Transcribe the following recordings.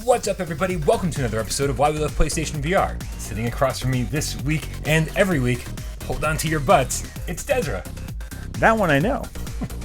What's up, everybody? Welcome to another episode of Why We Love PlayStation VR. Sitting across from me this week and every week, hold on to your butts, it's Desra. That one I know.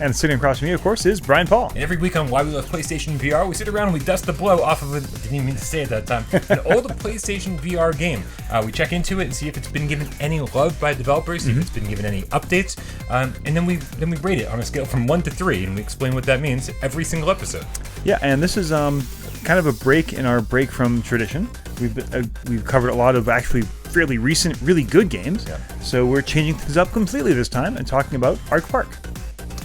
And sitting across from me, of course, is Brian Paul. And every week on Why We Love PlayStation VR, we sit around and we dust the blow off of didn't even mean to say it that time, an old PlayStation VR game. We check into it and see if it's been given any love by developers, see if it's been given any updates, and then we rate it on a scale from 1 to 3, and we explain what that means every single episode. Yeah, and this is kind of a break in our break from tradition. We've covered a lot of actually fairly recent, really good games, so we're changing things up completely this time and talking about Ark Park.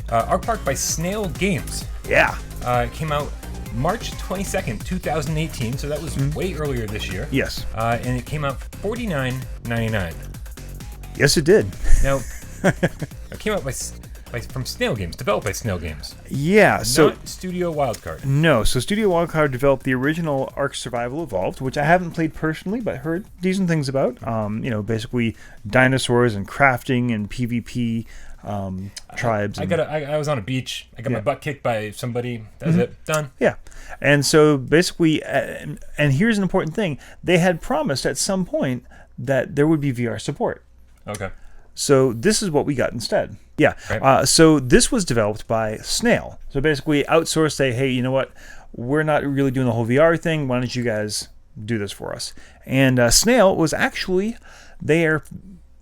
Ark Park by Snail Games. Yeah. It came out March 22nd, 2018, so that was way earlier this year. Yes. And it came out $49.99. Yes, it did. Now, it came out from Snail Games, developed by Snail Games. Yeah, so... Not Studio Wildcard. No, so Studio Wildcard developed the original Ark Survival Evolved, which I haven't played personally, but heard decent things about. Basically dinosaurs and crafting and PvP tribes. I was on a beach. I got my butt kicked by somebody. That was it. Done. Yeah. And so basically, and here's an important thing. They had promised at some point that there would be VR support. Okay. So this is what we got instead. Yeah. Right. So this was developed by Snail. So basically outsourced, say, hey, you know what? We're not really doing the whole VR thing. Why don't you guys do this for us? And Snail was actually, their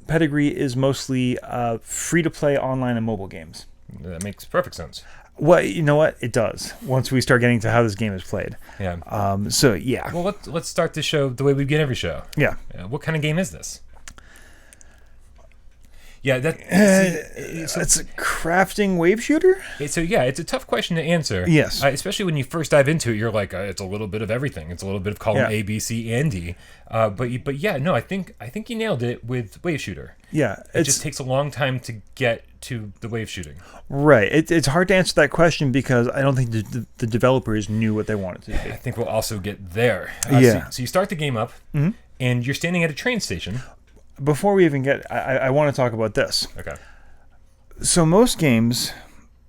pedigree is mostly free-to-play online and mobile games. That makes perfect sense. Well, you know what? It does. Once we start getting to how this game is played. Yeah. So, yeah. Well, let's start the show the way we begin every show. Yeah. What kind of game is this? Yeah, it's a crafting wave shooter? So yeah, it's a tough question to answer. Yes. Especially when you first dive into it, you're like, it's a little bit of everything. It's a little bit of column A, B, C, and D. But yeah, no, I think you nailed it with wave shooter. Yeah. It just takes a long time to get to the wave shooting. Right. It's hard to answer that question because I don't think the developers knew what they wanted to do. I think we'll also get there. Yeah. So you start the game up, and you're standing at a train station. Before we even get... I want to talk about this. Okay. So most games,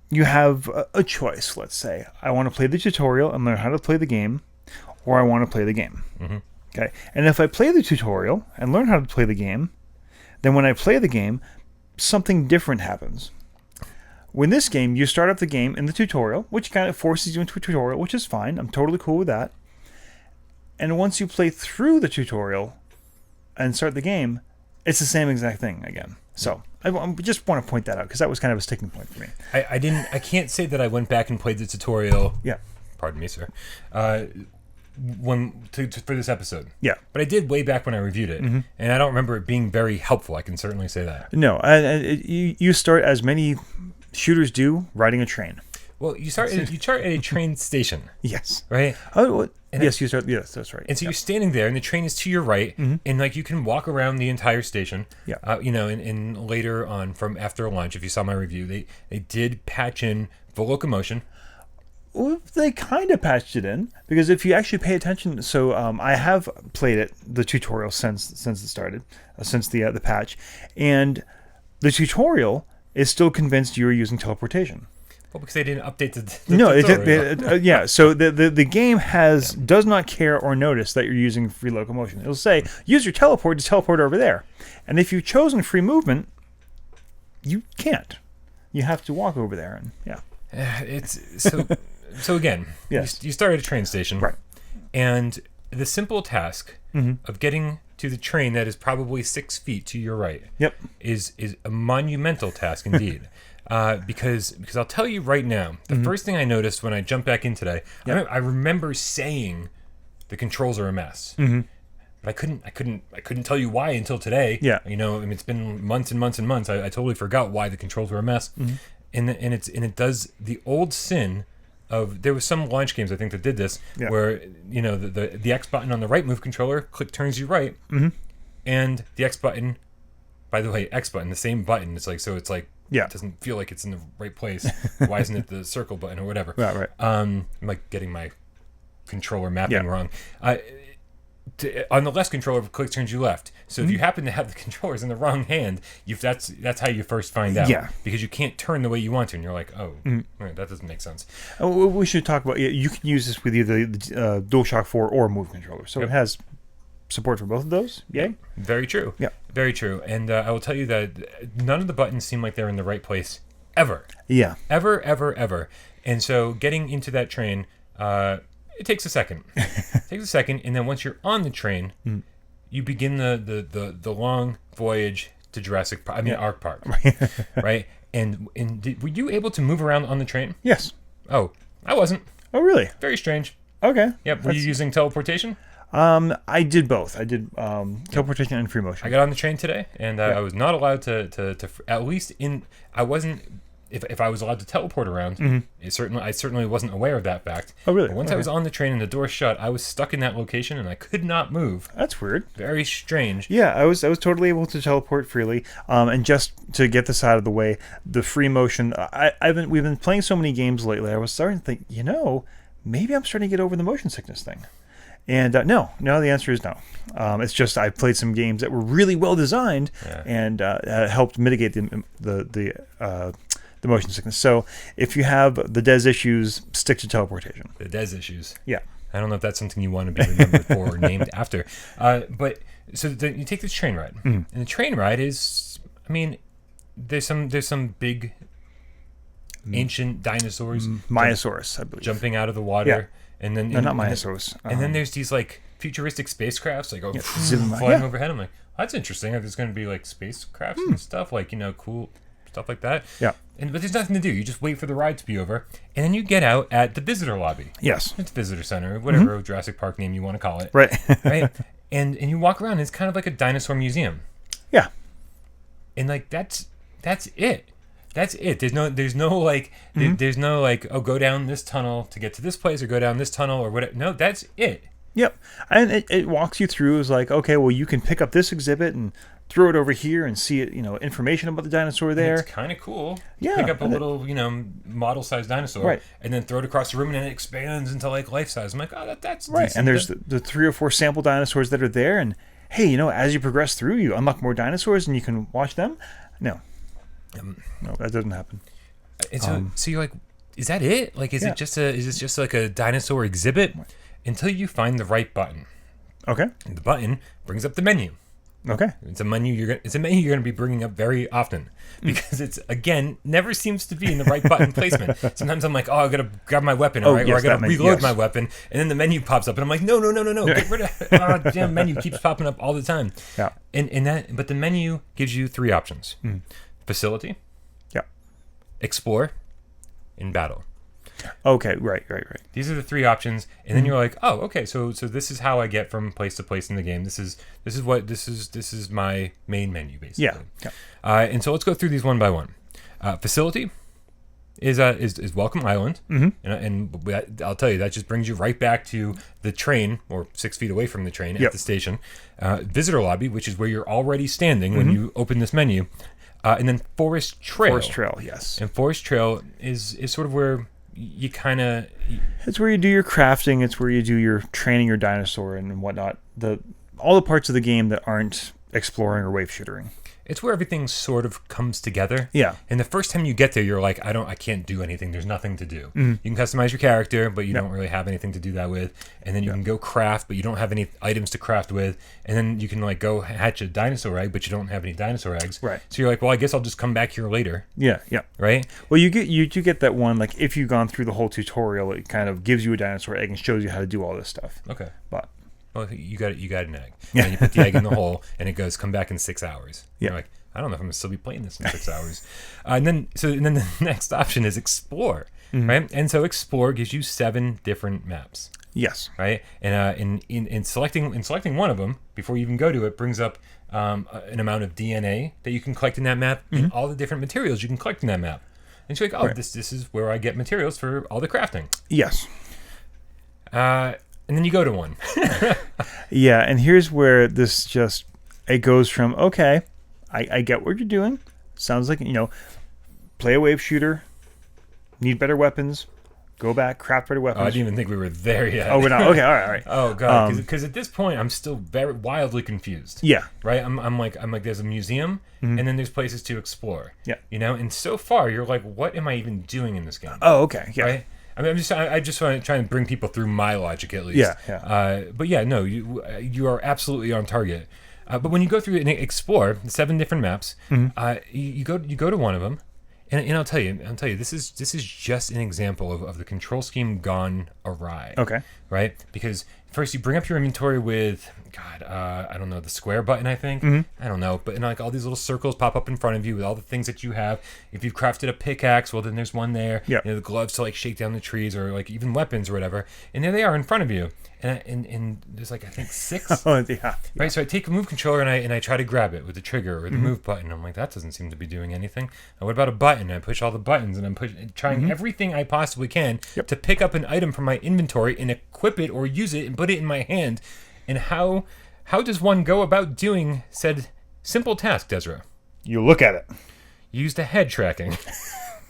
you have a choice, let's say. I want to play the tutorial and learn how to play the game, or I want to play the game. Mm-hmm. Okay. And if I play the tutorial and learn how to play the game, then when I play the game, something different happens. When this game, you start up the game in the tutorial, which kind of forces you into a tutorial, which is fine. I'm totally cool with that. And once you play through the tutorial and start the game, it's the same exact thing again. So I just want to point that out because that was kind of a sticking point for me. I can't say that I went back and played the tutorial. Yeah. Pardon me, sir. For this episode. Yeah. But I did way back when I reviewed it, and I don't remember it being very helpful. I can certainly say that. No, you start as many shooters do riding a train. Well, you start at a train station. Yes. Right? Oh, yes, you start. Yes, that's right. And so you're standing there, and the train is to your right, and like you can walk around the entire station. Yeah. And later on, from after lunch, if you saw my review, they did patch in full locomotion. Well, they kind of patched it in because if you actually pay attention, so I have played it, the tutorial since it started, since the patch, and the tutorial is still convinced you're using teleportation. Well, because they didn't update the tutorial. Yeah. So the game does not care or notice that you're using free locomotion. It'll say use your teleport to teleport over there, and if you've chosen free movement, you can't. You have to walk over there, and it's so. So again, yes. You start at a train station, right? And the simple task of getting to the train that is probably 6 feet to your right, is a monumental task indeed. Because I'll tell you right now, the first thing I noticed when I jumped back in today, I remember saying the controls are a mess, but I couldn't tell you why until today. Yeah, it's been months and months and months. I totally forgot why the controls were a mess, and it does the old sin of there was some launch games I think that did this where the X button on the right move controller turns you right, and the X button, by the way, X button, the same button. It's like it doesn't feel like it's in the right place. Why isn't it the circle button or whatever? Right. I'm like getting my controller mapping wrong. on the left controller, click turns you left. So if you happen to have the controllers in the wrong hand, that's how you first find out. Yeah. Because you can't turn the way you want to, and you're like, oh, right, that doesn't make sense. We should talk about. You can use this with either the DualShock 4 or Move controller, so it has support for both of those. Yay! Very true. Yeah. Very true. And I will tell you that none of the buttons seem like they're in the right place ever. Yeah. Ever. And so getting into that train, it takes a second. And then once you're on the train, you begin the long voyage to Ark Park, right? And were you able to move around on the train? Yes. Oh, I wasn't. Oh, really? Very strange. Okay. Yep. Were you using teleportation? I did both. I did teleportation and free motion. I got on the train today, and I was not allowed to at least I wasn't. If I was allowed to teleport around, I certainly wasn't aware of that fact. Oh, really? But once I was on the train and the door shut, I was stuck in that location and I could not move. That's weird. Very strange. Yeah, I was totally able to teleport freely. And just to get this out of the way, the free motion. We've been playing so many games lately. I was starting to think, maybe I'm starting to get over the motion sickness thing. And no, the answer is no. It's just I played some games that were really well designed and helped mitigate the motion sickness. So if you have the DES issues, stick to teleportation. The DES issues. Yeah. I don't know if that's something you want to be remembered for or named after. But so you take this train ride, and the train ride is, there's some big ancient dinosaurs, Myosaurus, I believe, jumping out of the water. Yeah. And then not Myosaurus. And then there's these like futuristic spacecrafts like flying overhead. I'm like, that's interesting. There's going to be like spacecrafts and stuff, like cool stuff like that. Yeah. But there's nothing to do. You just wait for the ride to be over, and then you get out at the visitor lobby. Yes. It's visitor center, whatever Jurassic Park name you want to call it. Right. Right. And you walk around. And it's kind of like a dinosaur museum. Yeah. And like that's it. That's it. There's no like, oh, go down this tunnel to get to this place, or go down this tunnel, or whatever. No, that's it. Yep. And it walks you through. It's like, okay, well, you can pick up this exhibit and throw it over here and see it. Information about the dinosaur there. And it's kind of cool. Yeah. Pick up a little, model-sized dinosaur, right, and then throw it across the room, and it expands into like life-size. I'm like, oh, that's right. decent. And there's the 3 or 4 sample dinosaurs that are there, and hey, as you progress through, you unlock more dinosaurs, and you can watch them. No. No, that doesn't happen. And so you're like, is that it? Like, is this just like a dinosaur exhibit? Until you find the right button. Okay. And the button brings up the menu. Okay. It's a menu you're going to be bringing up very often because it's, again, never seems to be in the right button placement. Sometimes I'm like, oh, I got to grab my weapon, or I got to reload my weapon, and then the menu pops up, and I'm like, no, get rid of it. Oh, damn, menu keeps popping up all the time. Yeah. But the menu gives you 3 options. Facility, explore, and battle. Okay, right. These are the 3 options, and then you're like, oh, okay, so this is how I get from place to place in the game. This is my main menu, basically. Yeah. And so let's go through these one by one. Facility is Welcome Island, and I'll tell you, that just brings you right back to the train, or 6 feet away from the train at the station. Visitor lobby, which is where you're already standing when you open this menu. And then Forest Trail. Forest Trail, yes. And Forest Trail is sort of where you kind of... It's where you do your crafting. It's where you do your training your dinosaur and whatnot. All the parts of the game that aren't exploring or wave shootering. It's where everything sort of comes together. Yeah. And the first time you get there, you're like, I can't do anything. There's nothing to do. You can customize your character, but you don't really have anything to do that with. And then you can go craft, but you don't have any items to craft with. And then you can like go hatch a dinosaur egg, but you don't have any dinosaur eggs. Right. So you're like, well, I guess I'll just come back here later. Yeah. Right. Well, you get that one, like if you've gone through the whole tutorial, it kind of gives you a dinosaur egg and shows you how to do all this stuff. Okay. But well, you got an egg. And then you put the egg in the hole, and it goes, come back in 6 hours. Yeah. You're like, I don't know if I'm going to still be playing this in 6 hours. And then the next option is explore, right? And so explore gives you 7 different maps. Yes. Right. And in selecting one of them before you even go to it brings up an amount of DNA that you can collect in that map and all the different materials you can collect in that map. And so you're like, oh, this is where I get materials for all the crafting. Yes. And then you go to one. Yeah, and here's where this it goes from, okay, I get what you're doing. Sounds like, play a wave shooter, need better weapons, Go back, craft better weapons. Oh, I didn't even think we were there yet. Oh, we're not. Okay, all right. Oh god, because at this point I'm still very wildly confused. Yeah. Right. I'm like there's a museum, and then there's places to explore. Yeah. You know, and so far you're like, what am I even doing in this game? Oh, okay. Yeah. Right. I mean, I just want to try and bring people through my logic at least. Yeah. But yeah, no, you are absolutely on target. But when you go through and explore 7 different maps, you go to one of them, and I'll tell you, this is just an example of the control scheme gone awry. Okay. Right? Because first you bring up your inventory with, I don't know, the square button, I think. I don't know, but like all these little circles pop up in front of you with all the things that you have. If you've crafted a pickaxe, well, then there's one there. Yeah. You know, the gloves to like shake down the trees, or like even weapons or whatever. And there they are in front of you. And there's like, I think 6. Oh, yeah. Right, so I take a move controller and I try to grab it with the trigger or the move button. I'm like, that doesn't seem to be doing anything. What about a button? I push all the buttons and I'm trying everything I possibly can to pick up an item from my inventory and equip it or use it and put it in my hand. And how does one go about doing said simple task, Desra? You look at it. Use the head tracking,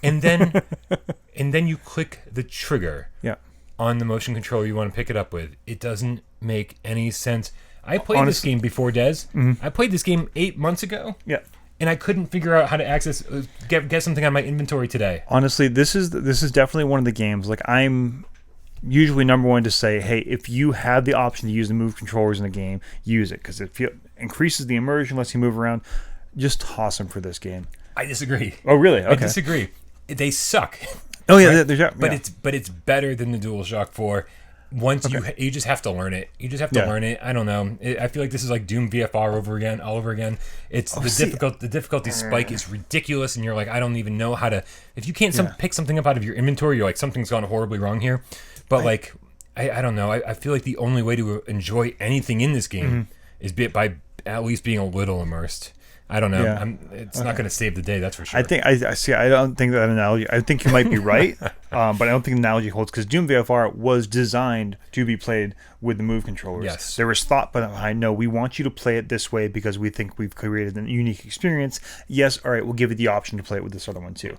and then you click the trigger. Yeah. On the motion controller you want to pick it up with. It doesn't make any sense. I played this game before, Des. I played this game 8 months ago. Yeah. And I couldn't figure out how to access get something on my inventory today. Honestly, this is definitely one of the games. Like, I'm usually number one to say, hey, if you have the option to use the move controllers in the game, use it, because it increases the immersion, lets you move around. Just toss them for this game. I disagree. Oh, really? Okay. I disagree. They suck. Oh yeah, right? But it's better than the DualShock 4. Once you just have to learn it. You just have to learn it. I don't know. I feel like this is like Doom VFR all over again. It's the difficulty spike is ridiculous, and you're like, I don't even know how to. If you can't pick something up out of your inventory, you're like, something's gone horribly wrong here. But like, I don't know. I feel like the only way to enjoy anything in this game is by at least being a little immersed. I don't know. Yeah. It's not going to save the day, that's for sure. I think I see. I don't think that analogy. I think you might be right, but I don't think the analogy holds, because Doom VFR was designed to be played with the move controllers. Yes. There was thought behind. No, we want you to play it this way because we think we've created a unique experience. Yes, all right, we'll give you the option to play it with this other one too.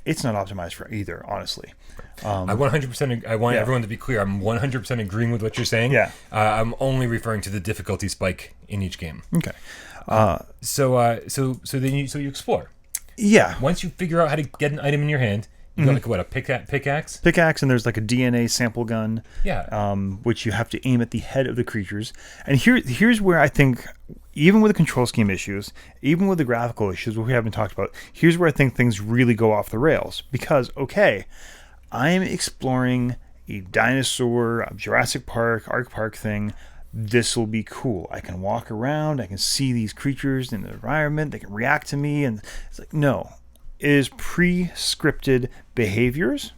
It's not optimized for either, honestly. I 100%. I want everyone to be clear. I'm 100% agreeing with what you're saying. Yeah. I'm only referring to the difficulty spike in each game. Okay. So then you explore. Yeah. Once you figure out how to get an item in your hand, you got like what, a pickaxe? Pickaxe, and there's like a DNA sample gun. Yeah. Which you have to aim at the head of the creatures. And here's where I think, even with the control scheme issues, even with the graphical issues, which we haven't talked about, here's where I think things really go off the rails. Because, okay, I'm exploring a dinosaur, a Jurassic Park, Ark Park thing. This will be cool. I can walk around. I can see these creatures in the environment. They can react to me. And it's like, no. It is pre-scripted behaviors.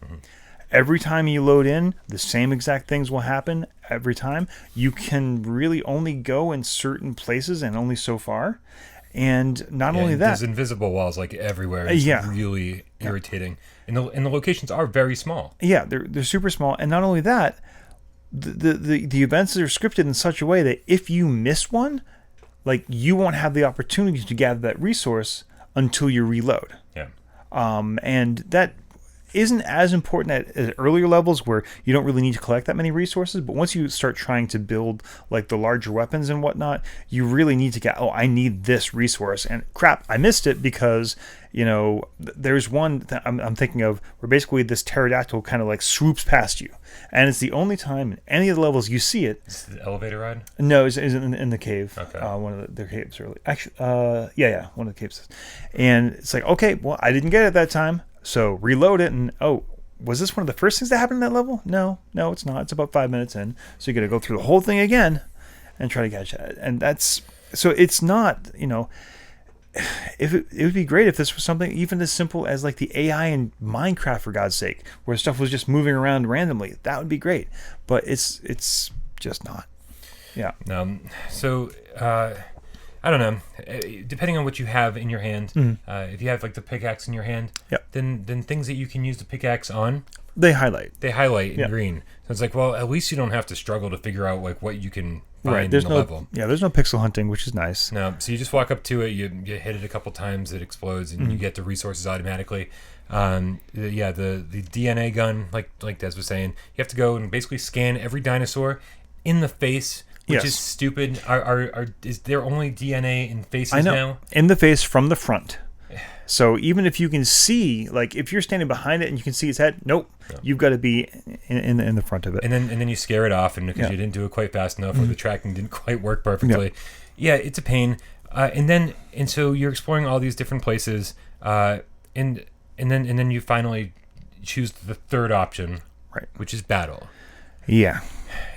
Every time you load in, the same exact things will happen every time. You can really only go in certain places and only so far. And not only that, there's invisible walls like everywhere. It's really irritating. And the locations are very small. Yeah, they're super small. And not only that, the events are scripted in such a way that if you miss one, like, you won't have the opportunity to gather that resource until you reload. Yeah. And that isn't as important at earlier levels where you don't really need to collect that many resources. But once you start trying to build like the larger weapons and whatnot, you really need to get, I need this resource. And crap, I missed it because, there's one I'm thinking of where basically this pterodactyl kind of like swoops past you. And it's the only time in any of the levels you see it. Is it the elevator ride? No, it's in the cave. Okay. One of their caves early. Actually, one of the caves. And it's like, okay, well, I didn't get it that time. So reload it, and was this one of the first things that happened in that level? No, it's not. It's about 5 minutes in. So you got to go through the whole thing again and try to catch it. And so it's not, if it would be great if this was something even as simple as like the AI in Minecraft, for God's sake, where stuff was just moving around randomly. That would be great. But it's just not. Yeah. So I don't know. Depending on what you have in your hand, if you have like the pickaxe in your hand, then things that you can use the pickaxe on They highlight. They highlight in green. So it's like, well, at least you don't have to struggle to figure out like what you can find in the level. Yeah, there's no pixel hunting, which is nice. No, so you just walk up to it, you hit it a couple times, it explodes, and you get the resources automatically. The DNA gun, like Des was saying, you have to go and basically scan every dinosaur in the face, which is stupid. Is there only DNA in faces now? In the face from the front. So even if you can see, like if you're standing behind it and you can see its head, nope, you've got to be in the front of it. And then you scare it off, and because you didn't do it quite fast enough, or the tracking didn't quite work perfectly. Yeah, it's a pain. And so you're exploring all these different places, and then you finally choose the third option, right, which is battle. Yeah.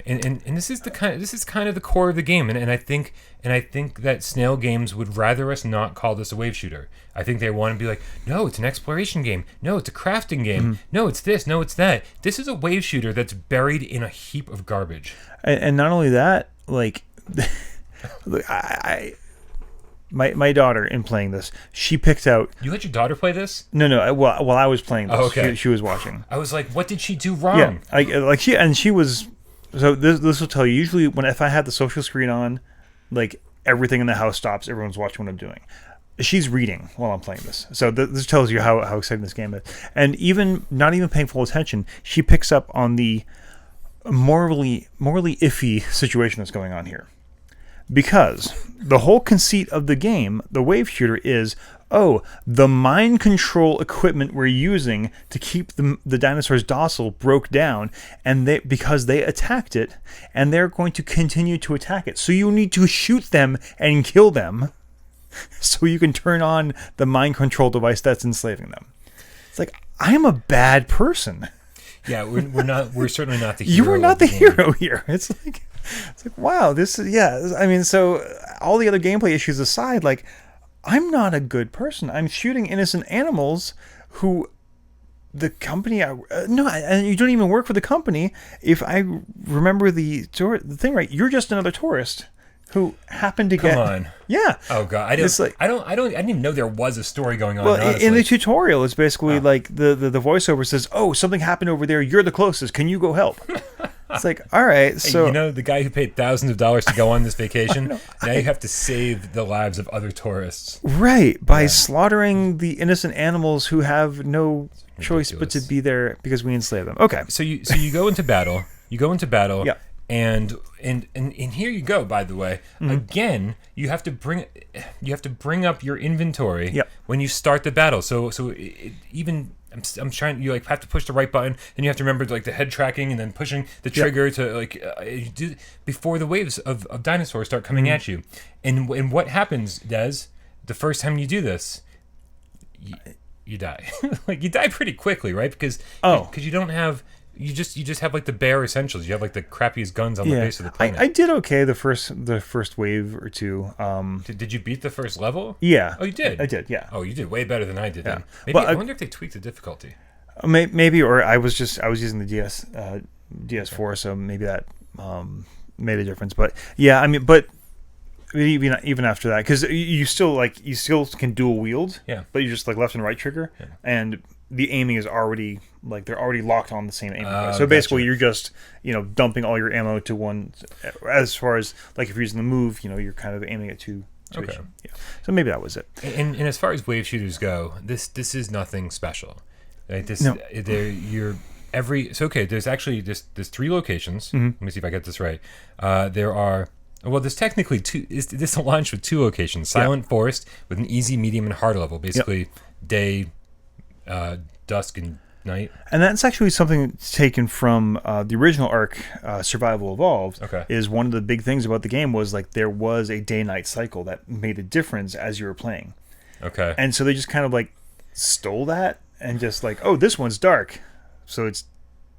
And this is kind of the core of the game, and I think that Snail Games would rather us not call this a wave shooter. I think they want to be like, no, it's an exploration game. No, it's a crafting game. No, it's this. No, it's that. This is a wave shooter that's buried in a heap of garbage. And not only that, like, my daughter in playing this, she picked out. You let your daughter play this? No. While I was playing this, okay. She was watching. I was like, what did she do wrong? Yeah, she was. So this will tell you. Usually, if I had the social screen on, like everything in the house stops. Everyone's watching what I'm doing. She's reading while I'm playing this. So this tells you how exciting this game is. And even not even paying full attention, she picks up on the morally iffy situation that's going on here. Because the whole conceit of the game, the wave shooter, is, the mind control equipment we're using to keep the dinosaurs docile broke down, and because they attacked it, and they're going to continue to attack it. So you need to shoot them and kill them so you can turn on the mind control device that's enslaving them. It's like, I'm a bad person. Yeah, we're certainly not the hero. You are not the hero here. It's like wow, this is I mean, so all the other gameplay issues aside, like, I'm not a good person. I'm shooting innocent animals who the company and you don't even work for the company. If I remember the thing right, you're just another tourist who happened to get. Come on. Yeah. Oh god, I didn't even know there was a story going on. Well, honestly. in the tutorial, it's basically like the voiceover says, something happened over there. You're the closest. Can you go help? It's like, all right, so... Hey, the guy who paid thousands of dollars to go on this vacation, now you have to save the lives of other tourists. Right, by slaughtering the innocent animals who have no choice but to be there because we enslave them. Okay. So you go into battle. Yeah. And here you go, by the way. Again, you have to bring up your inventory when you start the battle. So even... I'm trying. You have to push the right button, and you have to remember the head tracking, and then pushing the trigger to you do before the waves of dinosaurs start coming at you. And what happens, Des? The first time you do this, you die. You die pretty quickly, right? Because you don't have. You just have the bare essentials. You have the crappiest guns on the base of the planet. I did okay the first wave or two. Did you beat the first level? Yeah. Oh, you did. I did. Yeah. Oh, you did way better than I did. Yeah. Then maybe I wonder if they tweaked the difficulty. Maybe, or I was using the DS4, so maybe that made a difference. But yeah, I mean, but even after that, because you still can dual wield. Yeah. But you're just left and right trigger, and the aiming is already they're already locked on the same aiming device. So basically, you're just dumping all your ammo to one. As far as if you're using the move, you're kind of aiming at two. Okay. Yeah. So maybe that was it. And as far as wave shooters go, this is nothing special. There's actually there's 3 locations. Let me see if I get this right. There's technically 2. This launched with 2 locations: Silent Forest with an easy, medium, and hard level. Basically, day, dusk, and night. And that's actually something taken from the original Ark, Survival Evolved. Okay. Is one of the big things about the game was there was a day-night cycle that made a difference as you were playing. Okay. And so they just kind of stole that and just this one's dark, so it's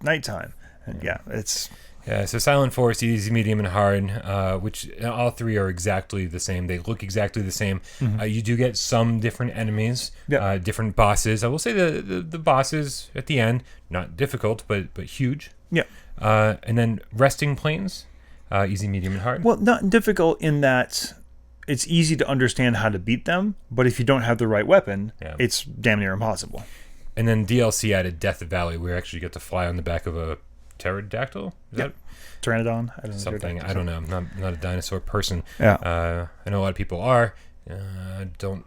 nighttime. And so Silent Forest, easy, medium, and hard, which all 3 are exactly the same. They look exactly the same. You do get some different enemies, different bosses. I will say the bosses at the end, not difficult, but huge. Yeah. And then resting planes, easy, medium, and hard. Well, not difficult in that it's easy to understand how to beat them, but if you don't have the right weapon, it's damn near impossible. And then DLC added Death Valley, where you actually get to fly on the back of a pterodactyl. Is that Pteranodon? I don't know. something? I don't know. I'm not a dinosaur person. Yeah. I know a lot of people are.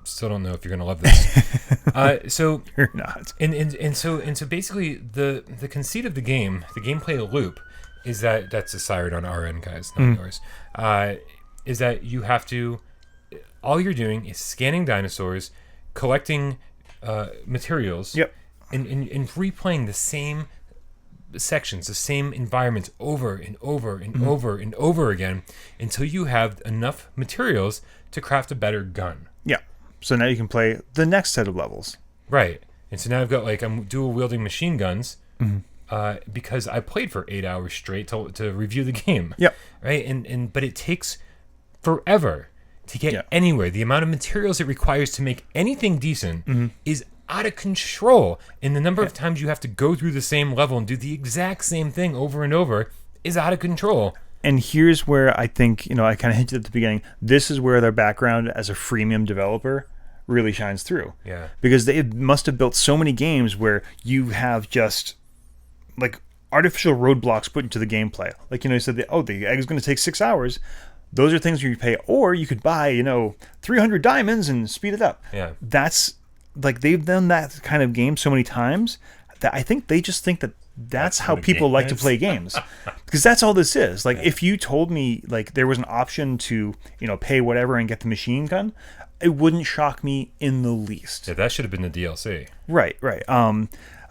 Still don't know if you're gonna love this. So You're not. And so basically the conceit of the game, the gameplay loop, is that's desired on our end, guys, not yours. Is that you have to, all you're doing is scanning dinosaurs, collecting materials, and replaying the same sections, the same environments over and over and over and over again until you have enough materials to craft a better gun. Yeah. So now you can play the next set of levels. Right. And so now I've got I'm dual wielding machine guns because I played for 8 hours straight to review the game. Yep. Right. But it takes forever to get anywhere. The amount of materials it requires to make anything decent is out of control. And the number of times you have to go through the same level and do the exact same thing over and over is out of control. And here's where I think, I kind of hinted at the beginning, this is where their background as a freemium developer really shines through. Yeah. Because they must have built so many games where you have just artificial roadblocks put into the gameplay. You said the egg is going to take 6 hours. Those are things where you pay, or you could buy, 300 diamonds and speed it up. Yeah. That's they've done that kind of game so many times that I think they just think that that's how people like to play games, because that's all this is. If you told me there was an option to pay whatever and get the machine gun, it wouldn't shock me in the least. Yeah, that should have been the DLC. Right.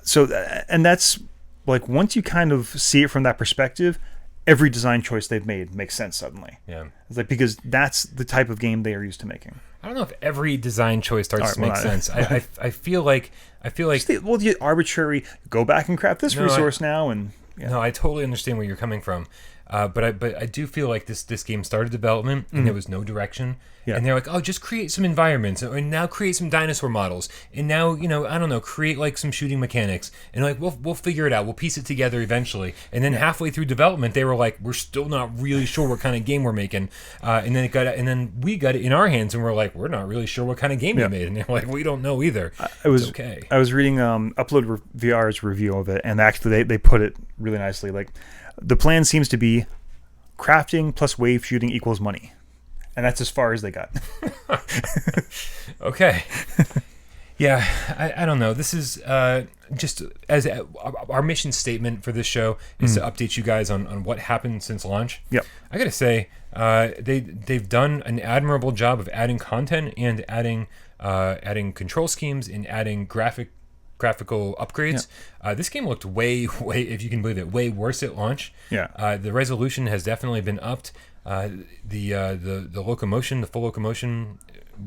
So and that's once you kind of see it from that perspective, every design choice they've made makes sense suddenly. Yeah, it's because that's the type of game they are used to making. I don't know if every design choice starts to make sense. I feel like the arbitrary go back and craft this resource now, and no, I totally understand where you're coming from, but I do feel like this game started development and there was no direction, and they're like, oh, just create some environments, and now create some dinosaur models, and now I don't know, create some shooting mechanics, and we'll figure it out, we'll piece it together eventually, and then halfway through development they were like, we're still not really sure what kind of game we're making, and then we got it in our hands and we're like, we're not really sure what kind of game we made, and they're like, we don't know either. I was reading Upload VR's review of it, and actually they put it really nicely. The plan seems to be crafting plus wave shooting equals money. And that's as far as they got. Okay. Yeah, I don't know. This is just as our mission statement for this show is to update you guys on what happened since launch. Yep. I got to say, they've done an admirable job of adding content and adding control schemes and adding graphical upgrades. This game looked way, if you can believe it, way worse at launch. Yeah. The resolution has definitely been upped. The locomotion, the full locomotion,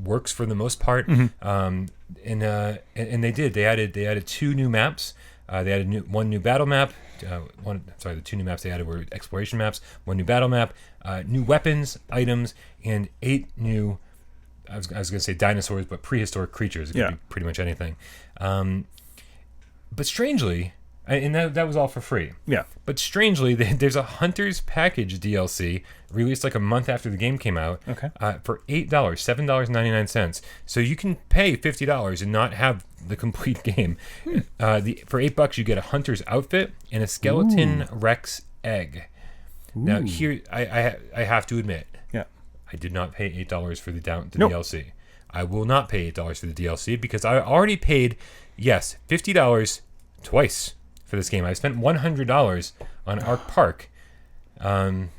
works for the most part. And they added 2 new maps. They added one new battle map. The 2 new maps they added were exploration maps. 1 new battle map, new weapons, items, and 8 new. I was going to say dinosaurs, but prehistoric creatures. It could be pretty much anything. But strangely, and that was all for free. Yeah. But strangely, there's a Hunter's Package DLC released a month after the game came out. Okay. For $8, $7.99. So you can pay $50 and not have the complete game. For $8, you get a hunter's outfit and a skeleton Rex egg. Ooh. Now here, I have to admit, I did not pay $8 for the DLC. I will not pay $8 for the DLC because I already paid, $50 twice for this game. I spent $100 on Ark Park. I'm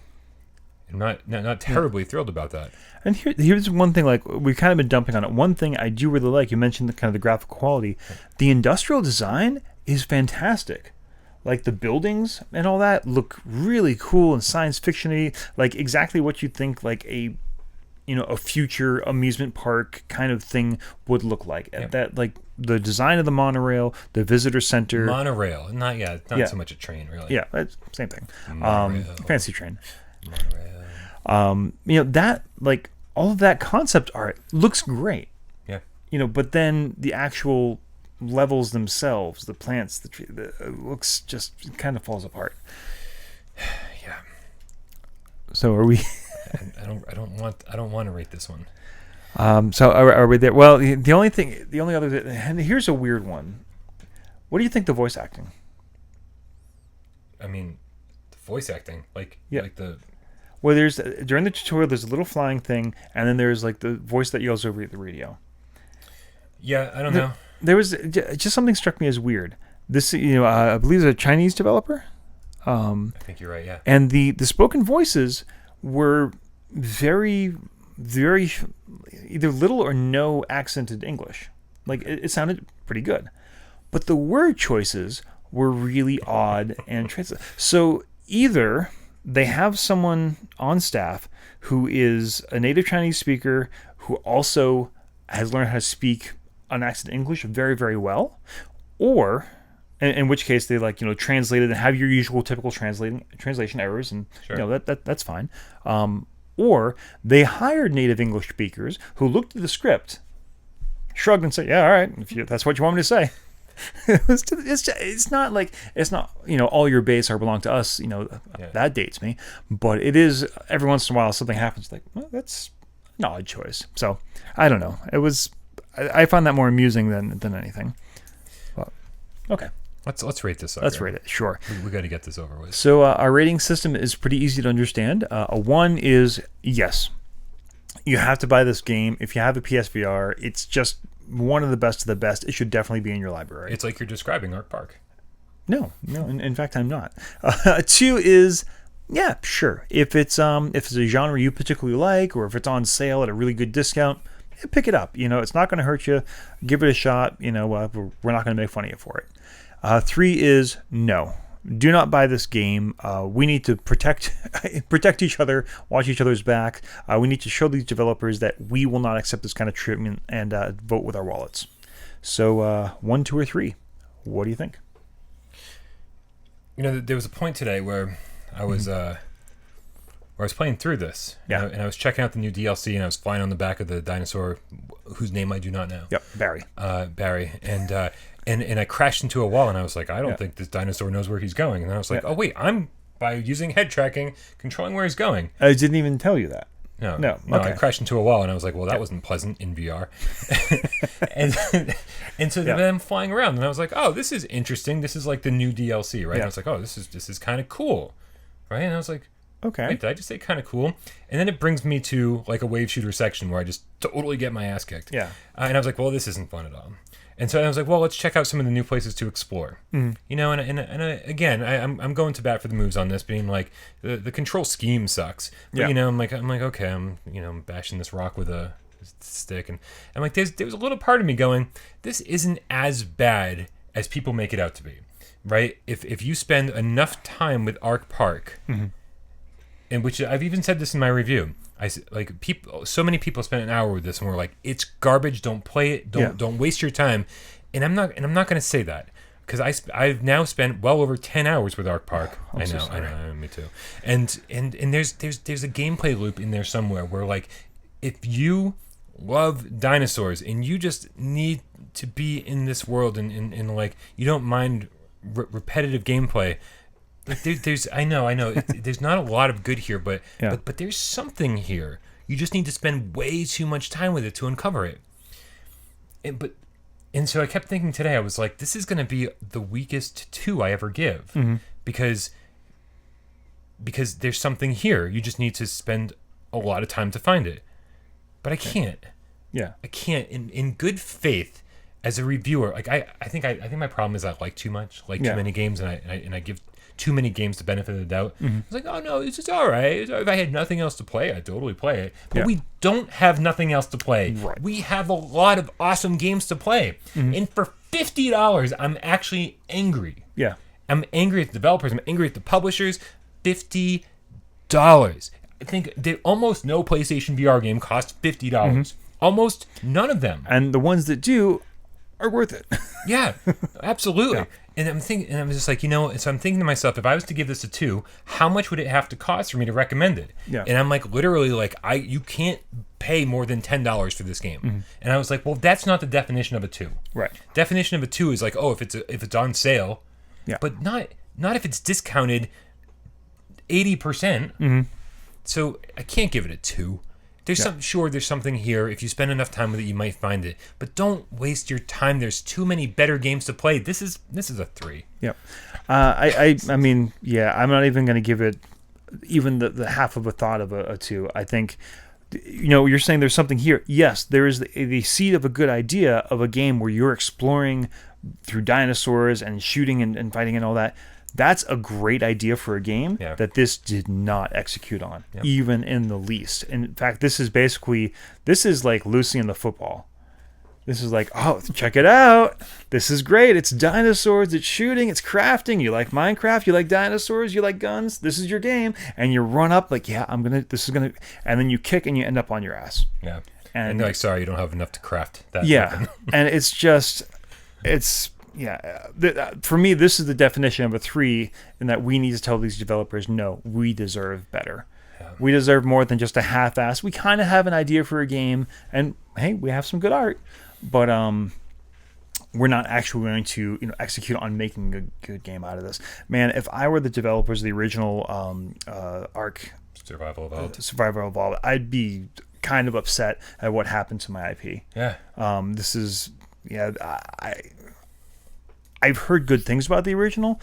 not terribly thrilled about that. And here's one thing, we've kind of been dumping on it. One thing I do really like, you mentioned the graphic quality. The industrial design is fantastic. The buildings and all that look really cool and science fiction-y, exactly what you'd think a future amusement park kind of thing would look like. Yep. That the design of the monorail, the visitor center. Monorail, not so much a train, really. Yeah, it's same thing. Fancy train. Monorail. That all of that concept art looks great. Yeah. But then the actual levels themselves, the plants, the tree, it looks just kind of falls apart. Yeah. So are we? I don't want to rate this one. So are we there? Well, the only other, and here's a weird one. What do you think the voice acting? I mean, the voice acting, like the. Well, there's during the tutorial, there's a little flying thing, and then there's like the voice that yells over at the radio. Yeah, I don't know. There was just something struck me as weird. This, I believe it's a Chinese developer. I think you're right. Yeah. And the spoken voices were very, very either little or no accented English. Like it sounded pretty good, but the word choices were really odd and so either they have someone on staff who is a native Chinese speaker who also has learned how to speak unaccented English very, very well, or in which case they translate it and have your usual typical translation errors, and sure. That's fine. Or they hired native English speakers who looked at the script, shrugged and said, "Yeah, all right, if that's what you want me to say." It's not all your base are belong to us. That dates me, but it is every once in a while something happens like, well, that's an odd choice. So I don't know. It was I found that more amusing than anything. But, okay. Let's rate this. Let's rate it. Sure. We got to get this over with. So our rating system is pretty easy to understand. A 1 is yes, you have to buy this game. If you have a PSVR, it's just one of the best of the best. It should definitely be in your library. It's like you're describing Ark Park. No. In fact, I'm not. 2 is yeah, sure. If it's a genre you particularly like, or if it's on sale at a really good discount, pick it up. It's not going to hurt you. Give it a shot. We're not going to make fun of you for it. 3 is no. Do not buy this game. We need to protect each other, watch each other's back. We need to show these developers that we will not accept this kind of treatment and vote with our wallets. So 1, 2, or 3. What do you think? There was a point today where I was playing through this, and I was checking out the new DLC, and I was flying on the back of the dinosaur, whose name I do not know. Yep, Barry. Barry, and I crashed into a wall, and I was like, I don't think this dinosaur knows where he's going. And I was like, oh wait, I'm by using head tracking controlling where he's going. I didn't even tell you that. No. Okay. I crashed into a wall, and I was like, well, that wasn't pleasant in VR. and so then I'm flying around, and I was like, oh, this is interesting. This is like the new DLC, right? And I was like, oh, this is kind of cool, right? And I was like, okay, wait, did I just say kind of cool? And then it brings me to like a wave shooter section where I just totally get my ass kicked. Yeah. And I was like, well, this isn't fun at all. And so I was like, well, let's check out some of the new places to explore. And again, I'm going to bat for the moves on this, being like the control scheme sucks. But, I'm like okay, I'm bashing this rock with a stick, and I'm like, there's a little part of me going, this isn't as bad as people make it out to be, right? If you spend enough time with Ark Park, and which I've even said this in my review. So many people spent an hour with this and were like, it's garbage, don't play it, don't waste your time. And I'm not going to say that, because I've now spent well over 10 hours with Ark Park. I know, me too. And there's a gameplay loop in there somewhere where, like, if you love dinosaurs and you just need to be in this world and like you don't mind repetitive gameplay, there's I know there's not a lot of good here, but there's something here. You just need to spend way too much time with it to uncover it. And so I kept thinking today, I was like, this is going to be the weakest 2 I ever give, because there's something here. You just need to spend a lot of time to find it. But I can't. Yeah, I can't in good faith as a reviewer. Like I think my problem is I like too much, too many games, and I give too many games the benefit of the doubt. It's like, oh no, it's just all right. If I had nothing else to play, I'd totally play it. But we don't have nothing else to play. Right. We have a lot of awesome games to play. And for $50, I'm actually angry. Yeah. I'm angry at the developers. I'm angry at the publishers. $50. I think almost no PlayStation VR game costs $50. Almost none of them. And the ones that do are worth it. Yeah, absolutely. Yeah. And I'm thinking, and I'm just like, so I'm thinking to myself, if I was to give this a 2, how much would it have to cost for me to recommend it? Yeah. And I'm like, literally, like, you can't pay more than $10 for this game. And I was like, well, that's not the definition of a 2. Right. Definition of a 2 is like, oh, if it's on sale, but not if it's discounted 80%. So I can't give it a 2. there's there's something here. If you spend enough time with it, you might find it. But don't waste your time. There's too many better games to play. This is a 3. Yep. I mean, I'm not even going to give it even the half of a thought of a 2. I think, you're saying there's something here. Yes, there is the seed of a good idea of a game where you're exploring through dinosaurs and shooting and fighting and all that. That's a great idea for a game that this did not execute on, even in the least. In fact, this is like Lucy and the Football. This is like, oh, check it out. This is great. It's dinosaurs. It's shooting. It's crafting. You like Minecraft. You like dinosaurs. You like guns. This is your game. And you run up like, and then you kick and you end up on your ass. Yeah. And they're like, sorry, you don't have enough to craft that. Yeah. And it's just, for me, this is the definition of a 3 in that we need to tell these developers, no, we deserve better. Yeah. We deserve more than just a half-ass. We kind of have an idea for a game, and hey, we have some good art. But we're not actually going to execute on making a good game out of this. Man, if I were the developers of the original Ark Survival Evolved, I'd be kind of upset at what happened to my IP. Yeah. I've heard good things about the original,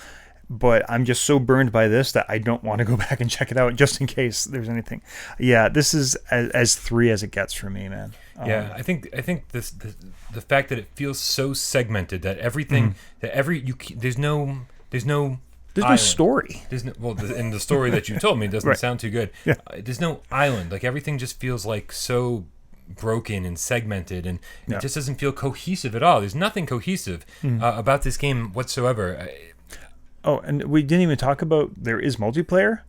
but I'm just so burned by this that I don't want to go back and check it out just in case there's anything. Yeah, this is as 3 as it gets for me, man. I think this the fact that it feels so segmented that everything there's no story. There's and the story that you told me doesn't sound too good. Yeah. There's no island. Like everything just feels like so broken and segmented, and it just doesn't feel cohesive at all. There's nothing cohesive about this game whatsoever. Oh, and we didn't even talk about there is multiplayer.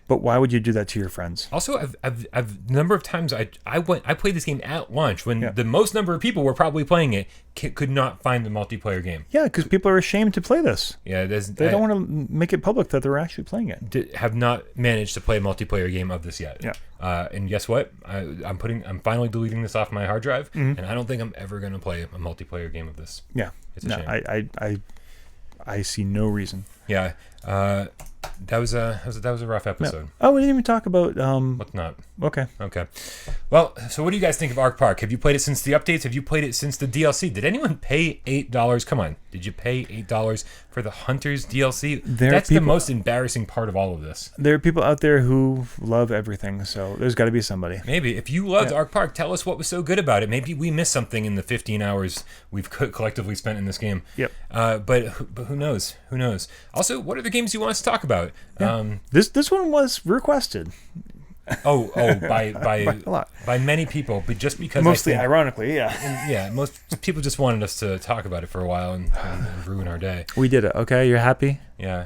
But why would you do that to your friends? Also, I've the number of times I played this game at launch when the most number of people were probably playing it could not find the multiplayer game. Yeah, because people are ashamed to play this. Yeah, they don't want to make it public that they're actually playing it. Have not managed to play a multiplayer game of this yet. Yeah. And guess what? I'm finally deleting this off my hard drive, and I don't think I'm ever going to play a multiplayer game of this. Yeah, it's a shame. I see no reason. Yeah. That was a rough episode. Oh, we didn't even talk about what's not. Okay. Well, so what do you guys think of Ark Park? Have you played it since the updates? Have you played it since the DLC? Did anyone pay $8? Come on. Did you pay $8 for the Hunters DLC? That's the most embarrassing part of all of this. There are people out there who love everything, so there's got to be somebody. Maybe. If you loved Ark Park, tell us what was so good about it. Maybe we missed something in the 15 hours we've collectively spent in this game. Yep. But who knows? Who knows? Also, what are the games you want us to talk about? Yeah. This one was requested. By many people, but just because mostly ironically, yeah. Most people just wanted us to talk about it for a while and ruin our day. We did it. Okay, you're happy? Yeah.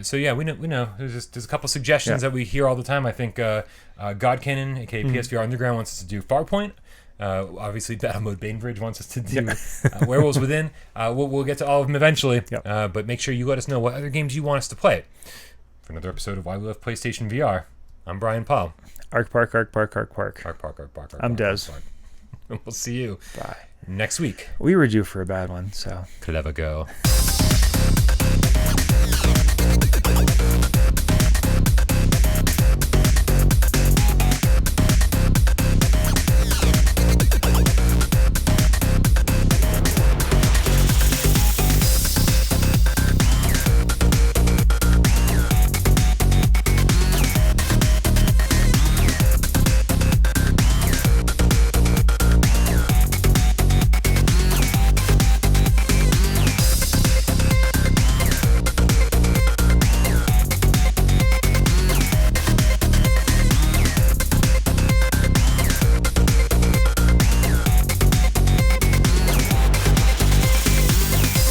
So yeah, we know. There's a couple suggestions that we hear all the time. I think God Cannon, aka PSVR Underground, wants us to do Farpoint. Obviously, Battle Mode Bainbridge wants us to do Werewolves Within. We'll get to all of them eventually. Yep. But make sure you let us know what other games you want us to play. For another episode of Why We Love PlayStation VR, I'm Brian Paul. Ark Park. I'm Des. And we'll see you Bye. Next week. We were due for a bad one, so. Clever girl.